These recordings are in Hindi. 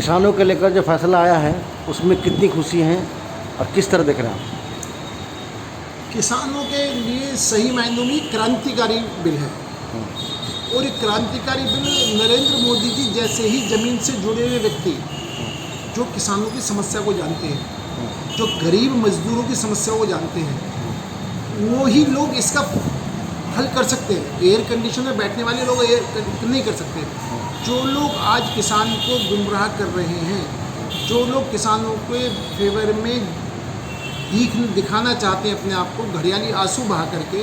किसानों के लेकर जो फैसला आया है उसमें कितनी खुशी हैं और किस तरह देख रहे हैं आप? किसानों के लिए सही मायनों में क्रांतिकारी बिल है और ये क्रांतिकारी बिल नरेंद्र मोदी जी जैसे ही ज़मीन से जुड़े हुए व्यक्ति जो किसानों की समस्या को जानते हैं, जो गरीब मजदूरों की समस्या को जानते हैं, वो ही लोग इसका हल कर सकते हैं। एयर कंडीशन में बैठने वाले लोग नहीं कर सकते। जो लोग आज किसान को गुमराह कर रहे हैं, जो लोग किसानों के फेवर में दिखाना चाहते हैं अपने आप को, घड़ियाली आंसू बहा करके,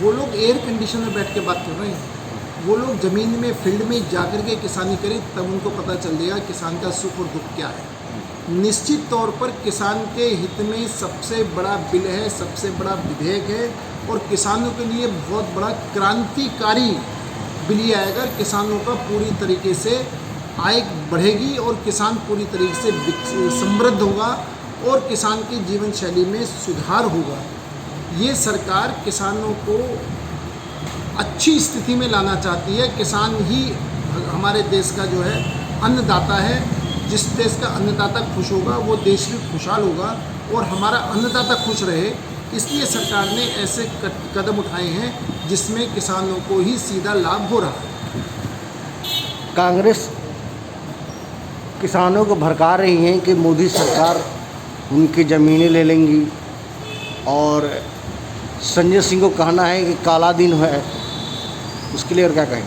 वो लोग एयर कंडीशन में बैठ के बात कर रहे हैं। वो लोग ज़मीन में फील्ड में जाकर के किसानी करें, तब उनको पता चल जाएगा किसान का सुख और दुख क्या है। निश्चित तौर पर किसान के हित में सबसे बड़ा बिल है, सबसे बड़ा विधेयक है और किसानों के लिए बहुत बड़ा क्रांतिकारी बिल ही आएगा। किसानों का पूरी तरीके से आय बढ़ेगी और किसान पूरी तरीके से समृद्ध होगा और किसान की जीवन शैली में सुधार होगा। ये सरकार किसानों को अच्छी स्थिति में लाना चाहती है। किसान ही हमारे देश का जो है अन्नदाता है। जिस देश का अन्नदाता खुश होगा वो देश भी खुशहाल होगा और हमारा अन्नदाता खुश रहे, इसलिए सरकार ने ऐसे कदम उठाए हैं जिसमें किसानों को ही सीधा लाभ हो रहा है। कांग्रेस किसानों को भड़का रही है कि मोदी सरकार उनकी ज़मीनें ले लेंगी और संजय सिंह को कहना है कि काला दिन है, उसके लिए और क्या कहें?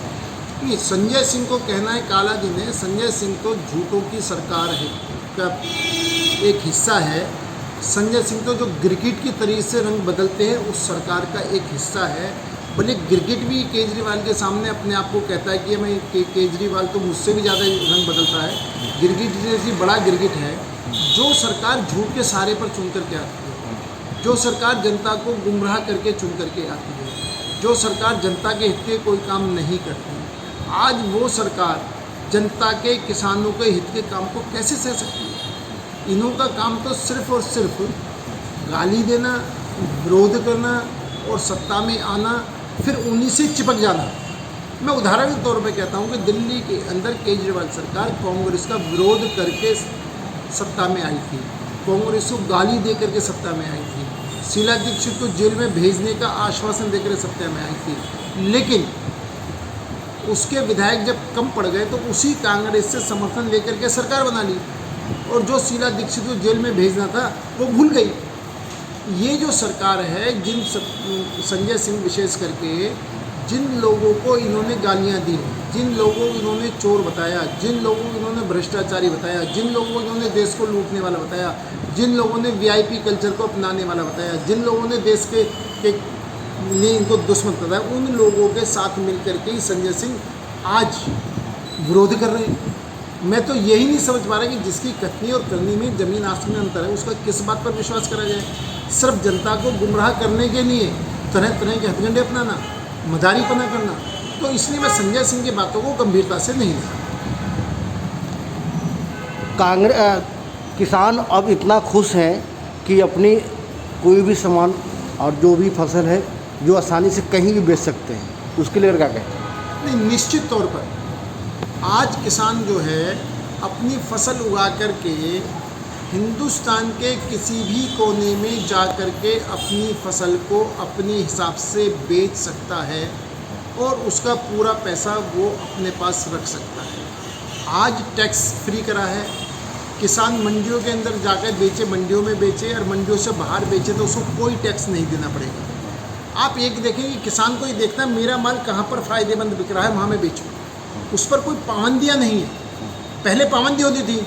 ये संजय सिंह को कहना है काला दिन है। संजय सिंह तो झूठों की सरकार है का एक हिस्सा है। संजय सिंह तो जो गिरगिट की तरीके से रंग बदलते हैं उस सरकार का एक हिस्सा है। भले गिरगिट भी केजरीवाल के सामने अपने आप को कहता है कि मैं केजरीवाल तो मुझसे भी ज़्यादा रंग बदलता है। गिरगिट जैसी बड़ा गिरगिट है। जो सरकार झूठ के सहारे पर चुन करके आती है, जो सरकार जनता को गुमराह करके चुन करके आती है, जो सरकार जनता के हित के कोई काम नहीं करती, आज वो सरकार जनता के किसानों के हित के काम को कैसे सह सकती है? इन्हों का काम तो सिर्फ और सिर्फ गाली देना, विरोध करना और सत्ता में आना, फिर उन्हीं से चिपक जाना। मैं उदाहरण के तौर पे कहता हूँ कि दिल्ली के अंदर केजरीवाल सरकार कांग्रेस का विरोध करके सत्ता में आई थी, कांग्रेस को गाली दे करके सत्ता में आई थी, शीला दीक्षित को जेल में भेजने का आश्वासन देकर सत्ता में आई थी। लेकिन उसके विधायक जब कम पड़ गए तो उसी कांग्रेस से समर्थन लेकर के सरकार बना ली और जो शीला दीक्षित को जेल में भेजना था वो भूल गई। ये जो सरकार है, संजय सिंह विशेष करके जिन लोगों को इन्होंने गालियाँ दी, जिन लोगों को इन्होंने चोर बताया, जिन लोगों को इन्होंने भ्रष्टाचारी बताया, जिन लोगों को इन्होंने देश को लूटने वाला बताया, जिन लोगों ने वीआईपी कल्चर को अपनाने वाला बताया, जिन लोगों ने देश के लिए इनको दुश्मन बताया, उन लोगों के साथ मिलकर के ही संजय सिंह आज विरोध कर रहे हैं। मैं तो यही नहीं समझ पा रहा कि जिसकी कथनी और करनी में ज़मीन आसमान अंतर है, उसका किस बात पर विश्वास करा जाए। सिर्फ जनता को गुमराह करने के लिए तरह तरह के हथकंडे अपनाना, मदारीपना करना, तो इसलिए मैं संजय सिंह की बातों को गंभीरता से नहीं लेता। किसान अब इतना खुश हैं कि अपनी कोई भी सामान और जो भी फसल है जो आसानी से कहीं भी बेच सकते हैं, उसके लिए क्या कहते हैं? नहीं, निश्चित तौर पर आज किसान जो है अपनी फसल उगा करके हिंदुस्तान के किसी भी कोने में जा कर के अपनी फसल को अपने हिसाब से बेच सकता है और उसका पूरा पैसा वो अपने पास रख सकता है। आज टैक्स फ्री करा है। किसान मंडियों के अंदर जाकर बेचे, मंडियों में बेचे और मंडियों से बाहर बेचे तो उसको कोई टैक्स नहीं देना पड़ेगा। आप एक देखें कि किसान को ये देखना है मेरा माल कहाँ पर फ़ायदेमंद बिक रहा है, वहाँ मैं बेचूँ। उस पर कोई पाबंदियाँ नहीं है। पहले पाबंदी होती थी,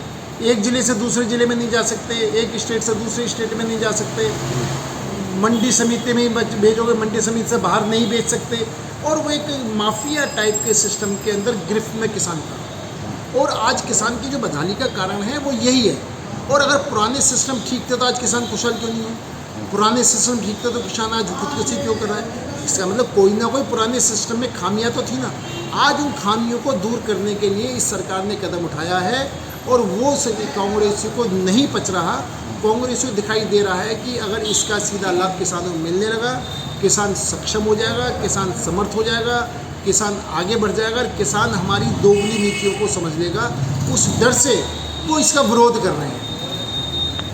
एक ज़िले से दूसरे ज़िले में नहीं जा सकते, एक स्टेट से दूसरे स्टेट में नहीं जा सकते, मंडी समिति में भेजोगे, मंडी समिति से बाहर नहीं बेच सकते, और वो एक माफिया टाइप के सिस्टम के अंदर गिरफ्त में किसान था। और आज किसान की जो बदहाली का कारण है वो यही है। और अगर पुराने सिस्टम ठीक थे तो आज किसान खुशहाल क्यों नहीं है? पुराने सिस्टम ठीक थे तो किसान आज खुदकुशी क्यों कर रहा है? इसका मतलब कोई ना कोई पुराने सिस्टम में खामियां तो थी ना। आज उन खामियों को दूर करने के लिए इस सरकार ने कदम उठाया है और वो कांग्रेसियों को नहीं पच रहा। कांग्रेसियों को दिखाई दे रहा है कि अगर इसका सीधा लाभ किसानों को मिलने लगा, किसान सक्षम हो जाएगा, किसान समर्थ हो जाएगा, किसान आगे बढ़ जाएगा और किसान हमारी दोगली नीतियों को समझ लेगा। उस डर से वो इसका विरोध कर रहे हैं।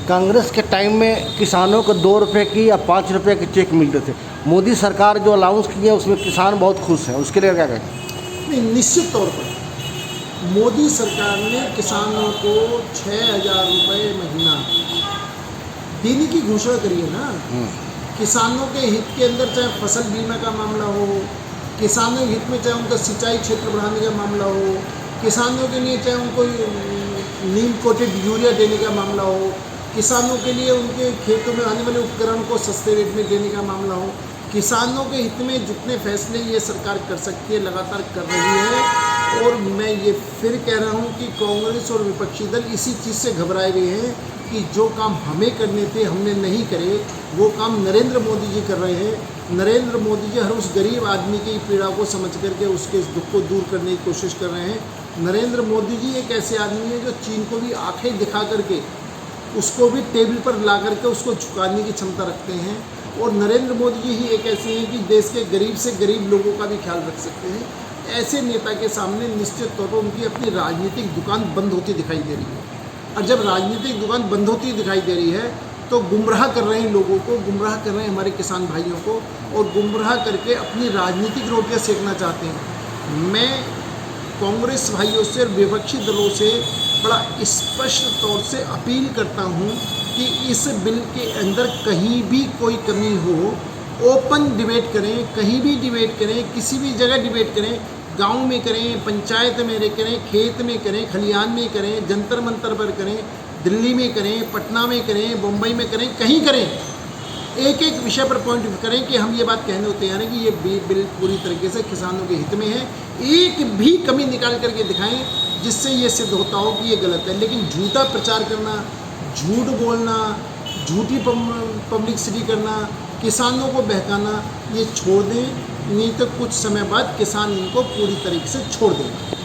कांग्रेस के टाइम में किसानों को 2 रुपये की या 5 रुपये के चेक मिलते थे। मोदी सरकार जो अलाउंस की है उसमें किसान बहुत खुश हैं, उसके लिए क्या कहें? नहीं, निश्चित तौर पर मोदी सरकार ने किसानों को 6,000 रुपये महीना देने की घोषणा करी है ना। किसानों के हित के अंदर चाहे फसल बीमा का मामला हो, किसानों के हित में चाहे उनका सिंचाई क्षेत्र बढ़ाने का मामला हो, किसानों के लिए चाहे उनको नीम कोटेड यूरिया देने का मामला हो, किसानों के लिए उनके खेतों में आने वाले उपकरण को सस्ते रेट में देने का मामला हो, किसानों के हित में जितने फैसले ये सरकार कर सकती है लगातार कर रही है। और मैं ये फिर कह रहा हूँ कि कांग्रेस और विपक्षी दल इसी चीज़ से घबराए हुए हैं कि जो काम हमें करने थे हमने नहीं करे, वो काम नरेंद्र मोदी जी कर रहे हैं। नरेंद्र मोदी जी हर उस गरीब आदमी की पीड़ा को समझ करके उसके दुख को दूर करने की कोशिश कर रहे हैं। नरेंद्र मोदी जी एक ऐसे आदमी हैं जो चीन को भी आंखें दिखा करके उसको भी टेबल पर ला करके उसको झुकाने की क्षमता रखते हैं। और नरेंद्र मोदी जी ही एक ऐसे हैं कि देश के गरीब से गरीब लोगों का भी ख्याल रख सकते हैं। ऐसे नेता के सामने निश्चित तौर पर उनकी अपनी राजनीतिक दुकान बंद होती दिखाई दे रही है। और जब राजनीतिक दुकान बंद होती दिखाई दे रही है तो गुमराह कर रहे हैं लोगों को, गुमराह कर रहे हैं हमारे किसान भाइयों को, और गुमराह करके अपनी राजनीतिक रोटियां सेकना चाहते हैं। मैं कांग्रेस भाइयों से और विपक्षी दलों से बड़ा स्पष्ट तौर से अपील करता हूं कि इस बिल के अंदर कहीं भी कोई कमी हो, ओपन डिबेट करें, कहीं भी डिबेट करें, किसी भी जगह डिबेट करें, गांव में करें, पंचायत में करें, खेत में करें, खलिहान में करें, जंतर मंतर पर करें, दिल्ली में करें, पटना में करें, मुंबई में करें, कहीं करें। एक एक विषय पर पॉइंट करें कि हम ये बात कहने को तैयार हैं कि ये बिल पूरी तरीके से किसानों के हित में है। एक भी कमी निकाल करके दिखाएं जिससे ये सिद्ध होता हो कि ये गलत है। लेकिन झूठा प्रचार करना, झूठ बोलना, झूठी पब्लिसिटी करना, किसानों को बहकाना, ये छोड़ दें, नहीं तो कुछ समय बाद किसान इनको पूरी तरीके से छोड़ देंगे।